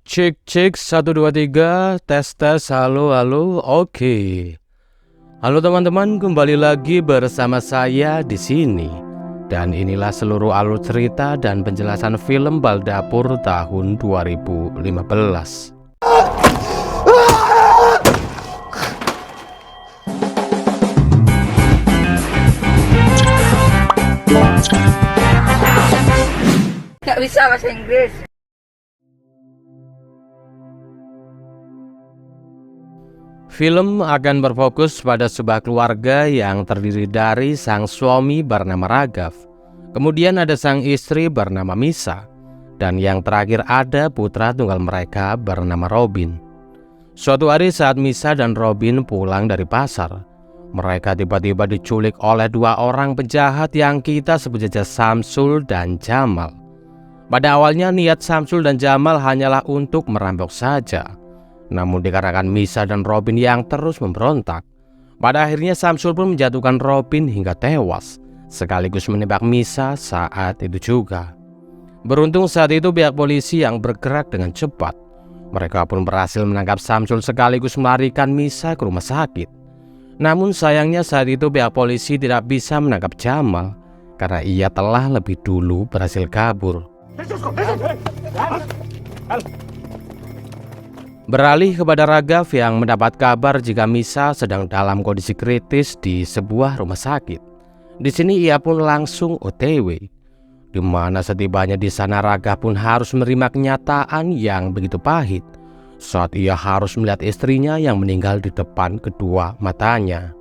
Cek cek 1 2 3 tes tes halo halo oke. Halo teman-teman, kembali lagi bersama saya di sini. Dan inilah seluruh alur cerita dan penjelasan film Baldapur tahun 2015. Nggak bisa bahasa Inggris. Film akan berfokus pada sebuah keluarga yang terdiri dari sang suami bernama Raghav, kemudian ada sang istri bernama Misa, dan yang terakhir ada putra tunggal mereka bernama Robin. Suatu hari saat Misa dan Robin pulang dari pasar, mereka tiba-tiba diculik oleh dua orang penjahat yang kita sebut saja Samsul dan Jamal. Pada awalnya niat Samsul dan Jamal hanyalah untuk merampok saja. Namun dikarenakan Misa dan Robin yang terus memberontak, pada akhirnya Samsul pun menjatuhkan Robin hingga tewas, sekaligus menembak Misa saat itu juga. Beruntung saat itu pihak polisi yang bergerak dengan cepat. Mereka pun berhasil menangkap Samsul sekaligus melarikan Misa ke rumah sakit. Namun sayangnya saat itu pihak polisi tidak bisa menangkap Jamal karena ia telah lebih dulu berhasil kabur. Beralih kepada Raghav yang mendapat kabar jika Misa sedang dalam kondisi kritis di sebuah rumah sakit. Di sini ia pun langsung OTW. Di mana setibanya di sana Raghav pun harus menerima kenyataan yang begitu pahit saat ia harus melihat istrinya yang meninggal di depan kedua matanya.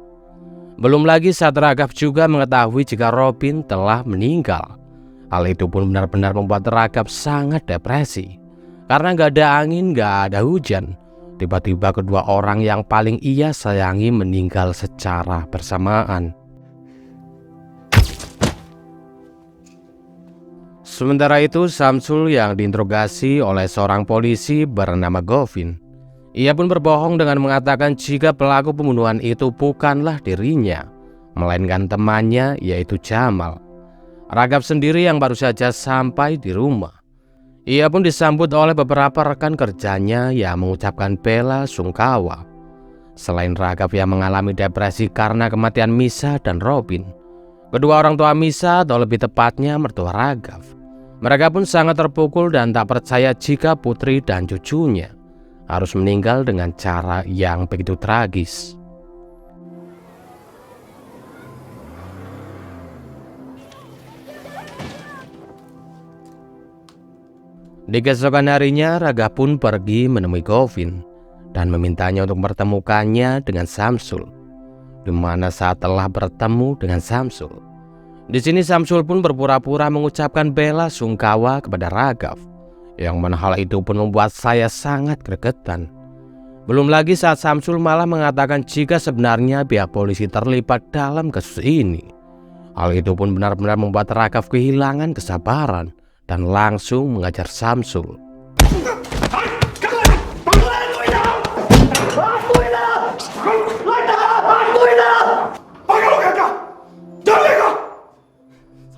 Belum lagi saat Raghav juga mengetahui jika Robin telah meninggal. Hal itu pun benar-benar membuat Raghav sangat depresi. Karena gak ada angin, gak ada hujan, tiba-tiba kedua orang yang paling ia sayangi meninggal secara bersamaan. Sementara itu Samsul yang diinterogasi oleh seorang polisi bernama Govin. Ia pun berbohong dengan mengatakan jika pelaku pembunuhan itu bukanlah dirinya, melainkan temannya yaitu Jamal. Raghav sendiri yang baru saja sampai di rumah. Ia pun disambut oleh beberapa rekan kerjanya yang mengucapkan bela sungkawa. Selain Raghav yang mengalami depresi karena kematian Misa dan Robin, kedua orang tua Misa atau lebih tepatnya mertua Raghav, mereka pun sangat terpukul dan tak percaya jika putri dan cucunya harus meninggal dengan cara yang begitu tragis. Di keesokan harinya, Raghav pun pergi menemui Govin dan memintanya untuk mempertemukannya dengan Samsul. Di mana saat telah bertemu dengan Samsul, di sini Samsul pun berpura-pura mengucapkan bela sungkawa kepada Raghav, yang mana hal itu pun membuat saya sangat gregetan. Belum lagi saat Samsul malah mengatakan jika sebenarnya pihak polisi terlibat dalam kasus ini. Hal itu pun benar-benar membuat Raghav kehilangan kesabaran dan langsung mengajar Samsul.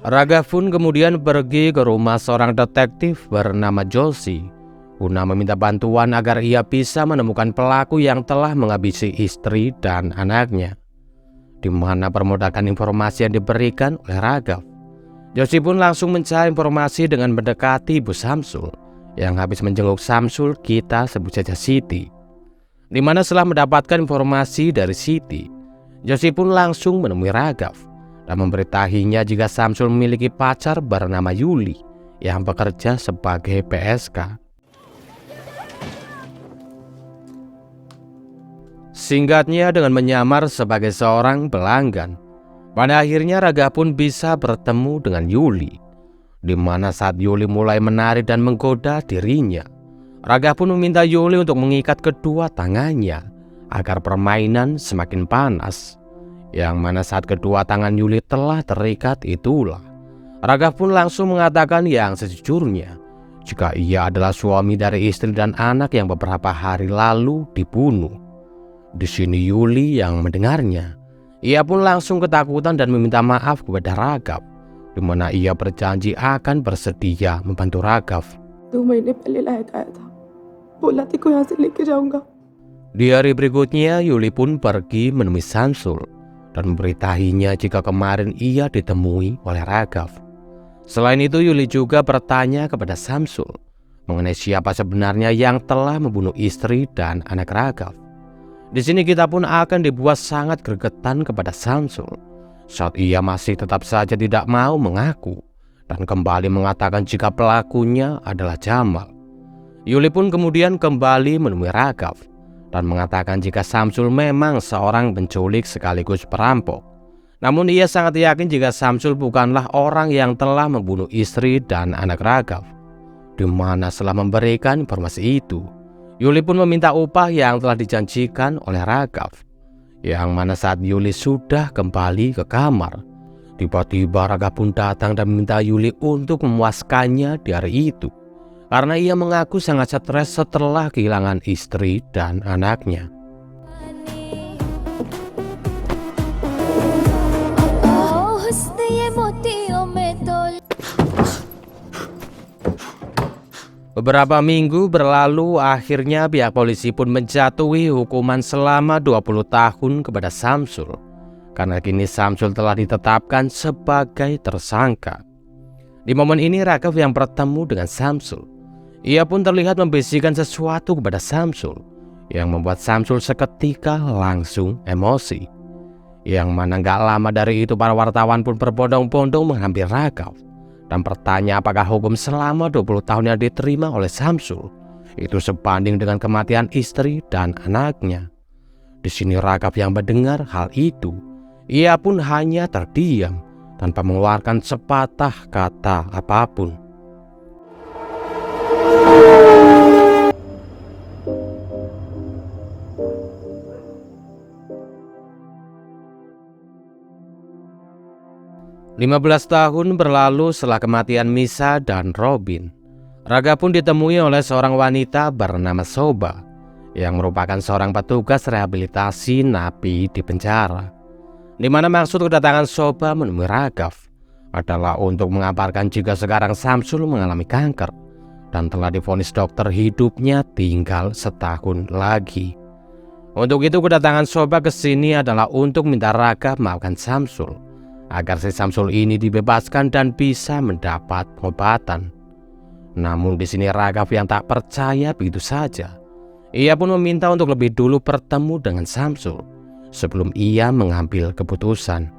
Raghav pun kemudian pergi ke rumah seorang detektif bernama Josie guna meminta bantuan agar ia bisa menemukan pelaku yang telah menghabisi istri dan anaknya. Di mana permodakan informasi yang diberikan oleh Raghav, Josie pun langsung mencari informasi dengan mendekati ibu Samsul yang habis menjenguk Samsul, kita sebut saja Siti. Di mana setelah mendapatkan informasi dari Siti, Josie pun langsung menemui Raghav dan memberitahinya jika Samsul memiliki pacar bernama Yuli yang bekerja sebagai PSK. Singkatnya, dengan menyamar sebagai seorang pelanggan, pada akhirnya Raghav pun bisa bertemu dengan Yuli. Di mana saat Yuli mulai menarik dan menggoda dirinya, Raghav pun meminta Yuli untuk mengikat kedua tangannya agar permainan semakin panas. Yang mana saat kedua tangan Yuli telah terikat itulah Raghav pun langsung mengatakan yang sejujurnya jika ia adalah suami dari istri dan anak yang beberapa hari lalu dibunuh. Di sini Yuli yang mendengarnya, ia pun langsung ketakutan dan meminta maaf kepada Raghav, di mana ia berjanji akan bersedia membantu Raghav. दो महीने पहले लाया गया था बोला थी को यहाँ से लेके जाऊंगा। Di hari berikutnya, Yuli pun pergi menemui Samsul dan memberitahinya jika kemarin ia ditemui oleh Raghav. Selain itu, Yuli juga bertanya kepada Samsul mengenai siapa sebenarnya yang telah membunuh istri dan anak Raghav. Di sini kita pun akan dibuat sangat gregetan kepada Samsul saat ia masih tetap saja tidak mau mengaku dan kembali mengatakan jika pelakunya adalah Jamal. Yuli pun kemudian kembali menemui Raghav dan mengatakan jika Samsul memang seorang penculik sekaligus perampok. Namun ia sangat yakin jika Samsul bukanlah orang yang telah membunuh istri dan anak Raghav. Di mana setelah memberikan informasi itu, Yuli pun meminta upah yang telah dijanjikan oleh Raghav. Yang mana saat Yuli sudah kembali ke kamar, tiba-tiba Raghav pun datang dan meminta Yuli untuk memuaskannya di hari itu. Karena ia mengaku sangat stres setelah kehilangan istri dan anaknya. Beberapa minggu berlalu, akhirnya pihak polisi pun menjatuhi hukuman selama 20 tahun kepada Samsul. Karena kini Samsul telah ditetapkan sebagai tersangka. Di momen ini Raghav yang bertemu dengan Samsul. Ia pun terlihat membisikkan sesuatu kepada Samsul yang membuat Samsul seketika langsung emosi. Yang mana gak lama dari itu para wartawan pun berbondong-bondong menghampiri Raghav dan bertanya apakah hukum selama 20 tahun yang diterima oleh Samsul itu sebanding dengan kematian istri dan anaknya. Di sini Raghav yang mendengar hal itu, ia pun hanya terdiam tanpa mengeluarkan sepatah kata apapun. Lima 15 tahun berlalu setelah kematian Misa dan Robin. Raghav pun ditemui oleh seorang wanita bernama Soba yang merupakan seorang petugas rehabilitasi napi di penjara. Di mana maksud kedatangan Soba menemui Raghav adalah untuk mengabarkan jika sekarang Samsul mengalami kanker dan telah divonis dokter hidupnya tinggal setahun lagi. Untuk itu kedatangan Soba ke sini adalah untuk minta Raghav maafkan Samsul agar si Samsul ini dibebaskan dan bisa mendapat pengobatan. Namun di sini Raghav yang tak percaya begitu saja. Ia pun meminta untuk lebih dulu bertemu dengan Samsul sebelum ia mengambil keputusan.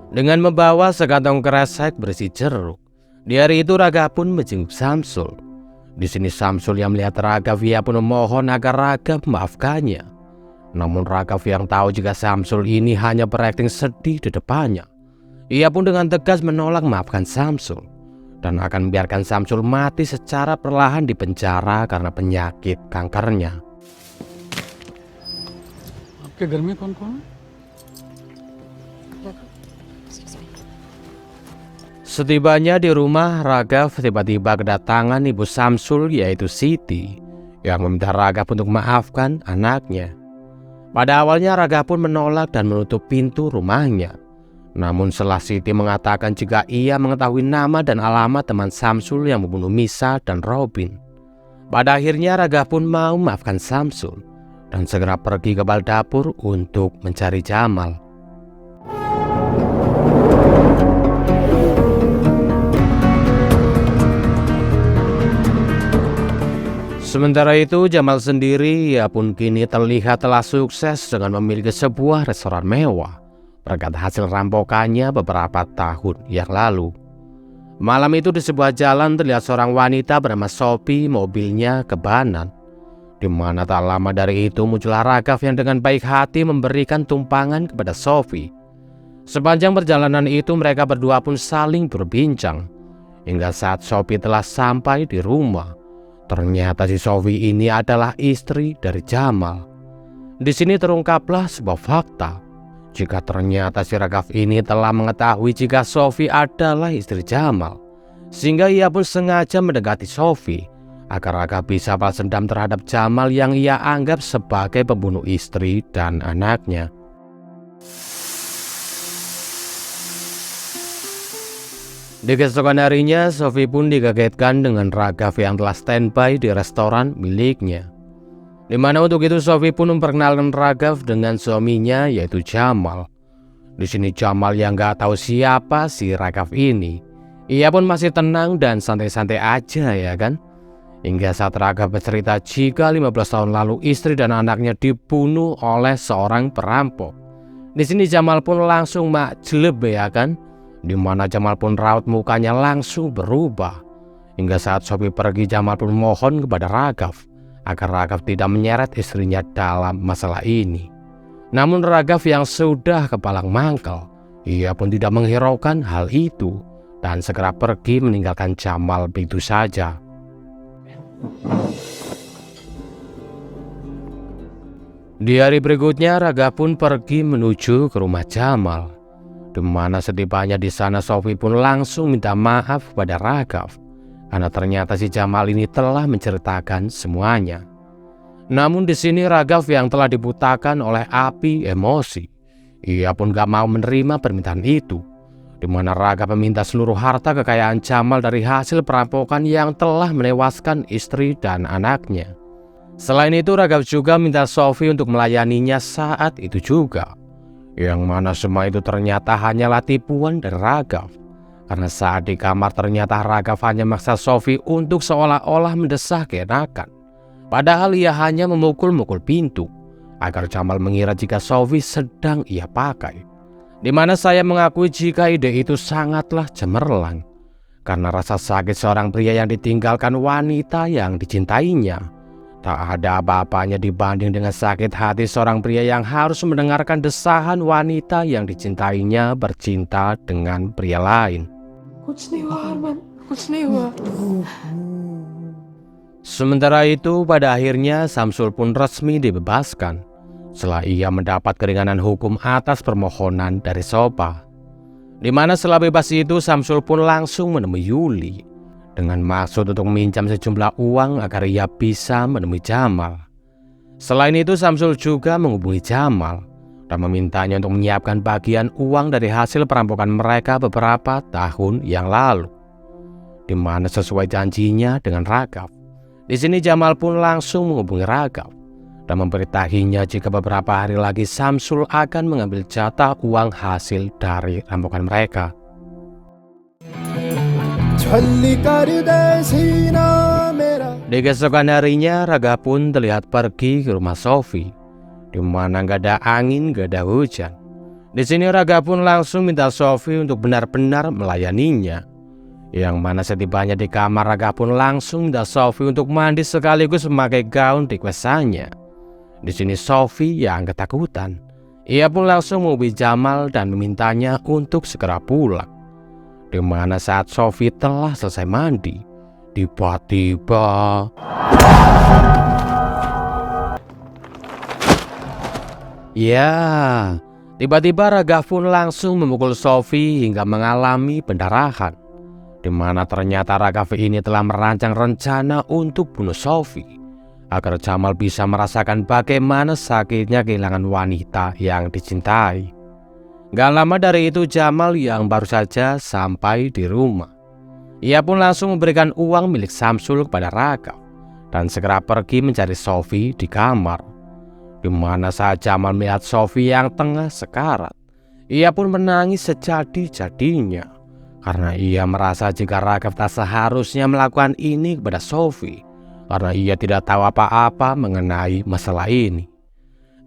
Dengan membawa sekantong kresek berisi jeruk, di hari itu Raghav pun menjenguk Samsul. Di sini Samsul yang melihat Raghav, ia pun memohon agar Raghav memaafkannya. Namun Raghav yang tahu jika Samsul ini hanya berakting sedih di depannya, ia pun dengan tegas menolak memaafkan Samsul dan akan membiarkan Samsul mati secara perlahan di penjara karena penyakit kankernya. आपके घर में कौन-कौन है? Setibanya di rumah, Raghav tiba-tiba kedatangan ibu Samsul yaitu Siti yang meminta Raghav untuk memaafkan anaknya. Pada awalnya Raghav pun menolak dan menutup pintu rumahnya. Namun setelah Siti mengatakan jika ia mengetahui nama dan alamat teman Samsul yang membunuh Misa dan Robin, pada akhirnya Raghav pun mau memaafkan Samsul dan segera pergi ke bal dapur untuk mencari Jamal. Sementara itu Jamal sendiri, ia pun kini terlihat telah sukses dengan memiliki sebuah restoran mewah berkat hasil rampokannya beberapa tahun yang lalu. Malam itu di sebuah jalan terlihat seorang wanita bernama Sophie mobilnya kebanan. Di mana tak lama dari itu muncullah Raghav yang dengan baik hati memberikan tumpangan kepada Sophie. Sepanjang perjalanan itu mereka berdua pun saling berbincang hingga saat Sophie telah sampai di rumah. Ternyata si Sophie ini adalah istri dari Jamal. Di sini terungkaplah sebuah fakta jika ternyata si Raghav ini telah mengetahui jika Sophie adalah istri Jamal, sehingga ia pun sengaja mendekati Sophie agar Raghav bisa balas dendam terhadap Jamal yang ia anggap sebagai pembunuh istri dan anaknya. Di keesokan harinya, Sophie pun dikagetkan dengan Raghav yang telah standby di restoran miliknya. Di mana untuk itu Sophie pun memperkenalkan Raghav dengan suaminya yaitu Jamal. Di sini Jamal yang gak tahu siapa si Raghav ini. Ia pun masih tenang dan santai-santai aja ya kan. Hingga saat Raghav bercerita jika 15 tahun lalu istri dan anaknya dibunuh oleh seorang perampok. Di sini Jamal pun langsung makjleb ya kan. Di mana Jamal pun raut mukanya langsung berubah. Hingga saat Sophie pergi, Jamal pun mohon kepada Raghav agar Raghav tidak menyeret istrinya dalam masalah ini. Namun Raghav yang sudah kepalang mangkel, ia pun tidak menghiraukan hal itu dan segera pergi meninggalkan Jamal begitu saja. Di hari berikutnya Raghav pun pergi menuju ke rumah Jamal. Di mana setibanya di sana Sophie pun langsung minta maaf kepada Raghav karena ternyata si Jamal ini telah menceritakan semuanya. Namun di sini Raghav yang telah dibutakan oleh api emosi, ia pun gak mau menerima permintaan itu. Di mana Raghav meminta seluruh harta kekayaan Jamal dari hasil perampokan yang telah menewaskan istri dan anaknya. Selain itu Raghav juga minta Sophie untuk melayaninya saat itu juga. Yang mana semua itu ternyata hanyalah tipuan dari Raghav. Karena saat di kamar ternyata Raghav hanya memaksa Sophie untuk seolah-olah mendesak keenakan. Padahal ia hanya memukul-mukul pintu agar Jamal mengira jika Sophie sedang ia pakai. Di mana saya mengakui jika ide itu sangatlah cemerlang. Karena rasa sakit seorang pria yang ditinggalkan wanita yang dicintainya tak ada apa-apanya dibanding dengan sakit hati seorang pria yang harus mendengarkan desahan wanita yang dicintainya bercinta dengan pria lain. कुछ नहीं हुआ अरमान, कुछ नहीं हुआ. Sementara itu pada akhirnya Samsul pun resmi dibebaskan setelah ia mendapat keringanan hukum atas permohonan dari Sopa. Di mana setelah bebas itu Samsul pun langsung menemui Yuli dengan maksud untuk meminjam sejumlah uang agar ia bisa menemui Jamal. Selain itu Samsul juga menghubungi Jamal dan memintanya untuk menyiapkan bagian uang dari hasil perampokan mereka beberapa tahun yang lalu. Di mana sesuai janjinya dengan Raghav. Di sini Jamal pun langsung menghubungi Raghav dan memberitahinya jika beberapa hari lagi Samsul akan mengambil jatah uang hasil dari rampokan mereka. Di keesokan harinya Raghav pun terlihat pergi ke rumah Sophie, di mana gak ada angin, gak ada hujan. Di sini Raghav pun langsung minta Sophie untuk benar-benar melayaninya. Yang mana setibanya di kamar Raghav pun langsung minta Sophie untuk mandi sekaligus memakai gaun requestannya. Di sini Sophie yang ketakutan. Ia pun langsung menghubungi Jamal dan memintanya untuk segera pulang. Di mana saat Sophie telah selesai mandi, tiba-tiba Raghav pun langsung memukul Sophie hingga mengalami pendarahan. Di mana ternyata Raghav ini telah merancang rencana untuk bunuh Sophie agar Jamal bisa merasakan bagaimana sakitnya kehilangan wanita yang dicintai. Gak lama dari itu Jamal yang baru saja sampai di rumah. Ia pun langsung memberikan uang milik Samsul kepada Raghav dan segera pergi mencari Sophie di kamar. Di mana saat Jamal melihat Sophie yang tengah sekarat, ia pun menangis sejadi-jadinya karena ia merasa jika Raghav tak seharusnya melakukan ini kepada Sophie karena ia tidak tahu apa-apa mengenai masalah ini.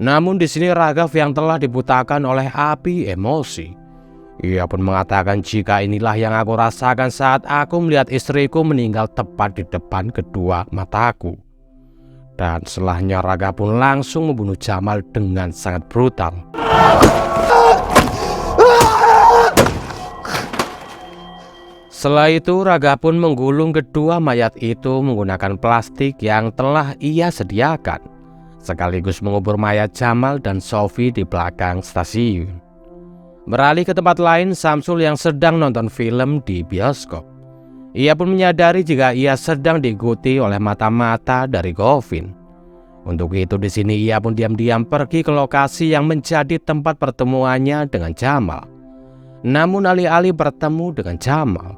Namun di sini Raghav yang telah dibutakan oleh api emosi, ia pun mengatakan jika inilah yang aku rasakan saat aku melihat istriku meninggal tepat di depan kedua mataku. Dan setelahnya Raghav pun langsung membunuh Jamal dengan sangat brutal. Setelah itu Raghav pun menggulung kedua mayat itu menggunakan plastik yang telah ia sediakan, sekaligus mengubur mayat Jamal dan Sophie di belakang stasiun. Beralih ke tempat lain, Samsul yang sedang nonton film di bioskop. Ia pun menyadari jika ia sedang diikuti oleh mata-mata dari Govin. Untuk itu di sini ia pun diam-diam pergi ke lokasi yang menjadi tempat pertemuannya dengan Jamal. Namun alih-alih bertemu dengan Jamal,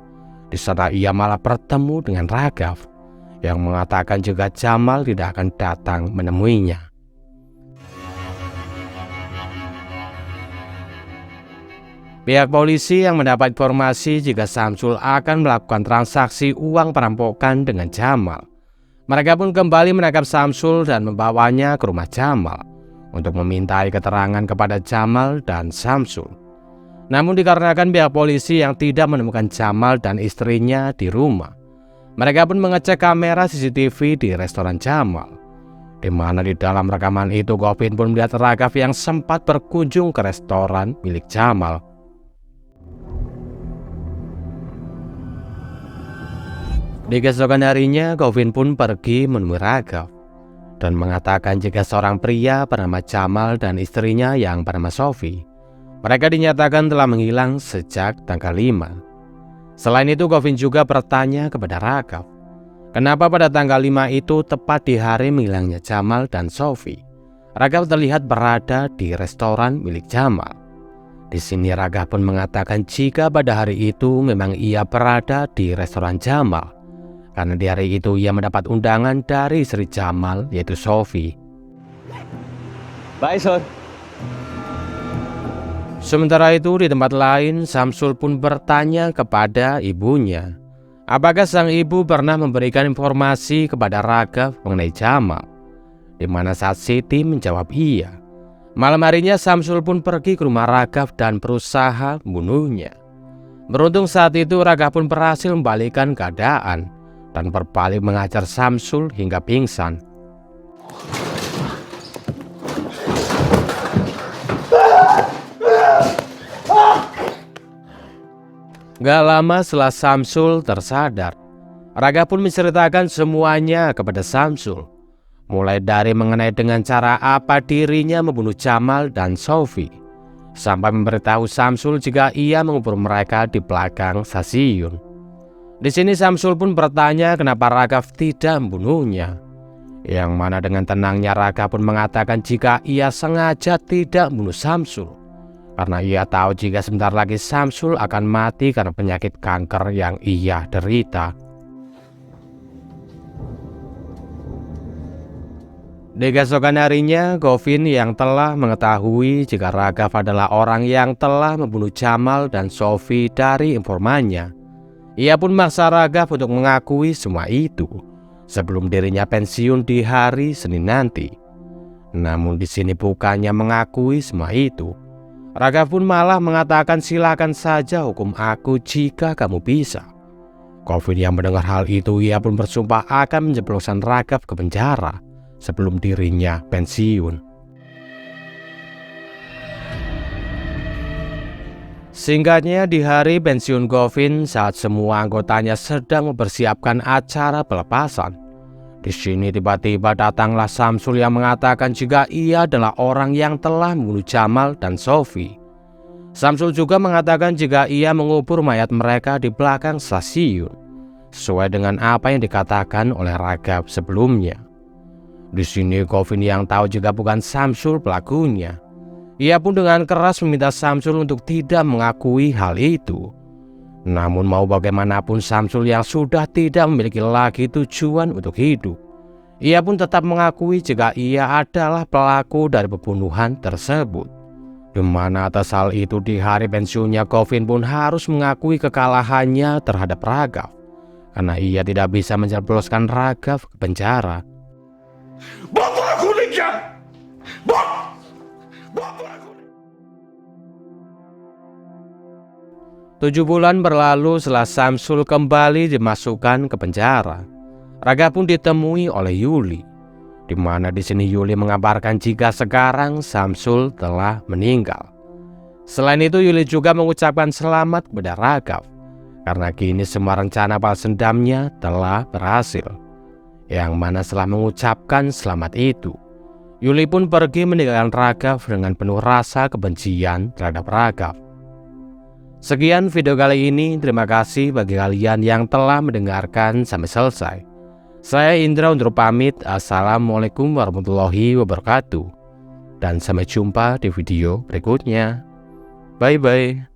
Di sana ia malah bertemu dengan Raghav yang mengatakan jika Jamal tidak akan datang menemuinya. Pihak polisi yang mendapat informasi jika Samsul akan melakukan transaksi uang perampokan dengan Jamal. Mereka pun kembali menangkap Samsul dan membawanya ke rumah Jamal untuk memintai keterangan kepada Jamal dan Samsul. Namun dikarenakan pihak polisi yang tidak menemukan Jamal dan istrinya di rumah, mereka pun mengecek kamera CCTV di restoran Jamal, di mana di dalam rekaman itu Govin pun melihat Raghav yang sempat berkunjung ke restoran milik Jamal. Di keesokan harinya, Govin pun pergi menemui Raghav dan mengatakan jika seorang pria bernama Jamal dan istrinya yang bernama Sophie, mereka dinyatakan telah menghilang sejak tanggal 5. Selain itu, Govin juga bertanya kepada Raghav, kenapa pada tanggal 5 itu tepat di hari menghilangnya Jamal dan Sophie, Raghav terlihat berada di restoran milik Jamal. Di sini Raghav pun mengatakan jika pada hari itu memang ia berada di restoran Jamal, karena di hari itu ia mendapat undangan dari istri Jamal, yaitu Sophie. Bye, Sir. Sementara itu di tempat lain, Samsul pun bertanya kepada ibunya, apakah sang ibu pernah memberikan informasi kepada Raghav mengenai Jamal, di mana saat Siti menjawab iya. Malam harinya Samsul pun pergi ke rumah Raghav dan berusaha membunuhnya. Beruntung saat itu Raghav pun berhasil membalikkan keadaan dan berbalik mengajar Samsul hingga pingsan. Gak lama setelah Samsul tersadar, Raghav pun menceritakan semuanya kepada Samsul, mulai dari mengenai dengan cara apa dirinya membunuh Jamal dan Sophie, sampai memberitahu Samsul jika ia mengubur mereka di belakang stasiun. Di sini Samsul pun bertanya kenapa Raghav tidak membunuhnya, yang mana dengan tenangnya Raghav pun mengatakan jika ia sengaja tidak membunuh Samsul, karena ia tahu jika sebentar lagi Samsul akan mati karena penyakit kanker yang ia derita. Di keesokan harinya, Govin yang telah mengetahui jika Raghav adalah orang yang telah membunuh Jamal dan Sophie dari informannya, ia pun memaksa Raghav untuk mengakui semua itu sebelum dirinya pensiun di hari Senin nanti. Namun di sini bukannya mengakui semua itu, Raghav pun malah mengatakan silakan saja hukum aku jika kamu bisa. Govin yang mendengar hal itu, ia pun bersumpah akan menjebloskan Raghav ke penjara sebelum dirinya pensiun. Singkatnya, di hari pensiun Govin saat semua anggotanya sedang mempersiapkan acara pelepasan, di sini tiba-tiba datanglah Samsul yang mengatakan jika ia adalah orang yang telah membunuh Jamal dan Sophie. Samsul juga mengatakan jika ia mengubur mayat mereka di belakang stasiun, sesuai dengan apa yang dikatakan oleh Raghav sebelumnya. Di sini Govin yang tahu jika bukan Samsul pelakunya, ia pun dengan keras meminta Samsul untuk tidak mengakui hal itu. Namun mau bagaimanapun Samsul yang sudah tidak memiliki lagi tujuan untuk hidup, ia pun tetap mengakui jika ia adalah pelaku dari pembunuhan tersebut. Di mana atas hal itu di hari pensiunnya Govin pun harus mengakui kekalahannya terhadap Raghav, karena ia tidak bisa menjebloskan Raghav ke penjara. 7 bulan berlalu setelah Samsul kembali dimasukkan ke penjara. Raghav pun ditemui oleh Yuli, di mana di sini Yuli mengabarkan jika sekarang Samsul telah meninggal. Selain itu Yuli juga mengucapkan selamat kepada Raghav karena kini semua rencana balas dendamnya telah berhasil. Yang mana setelah mengucapkan selamat itu, Yuli pun pergi meninggalkan Raghav dengan penuh rasa kebencian terhadap Raghav. Sekian video kali ini, terima kasih bagi kalian yang telah mendengarkan sampai selesai. Saya Indra undur pamit, assalamualaikum warahmatullahi wabarakatuh. Dan sampai jumpa di video berikutnya. Bye bye.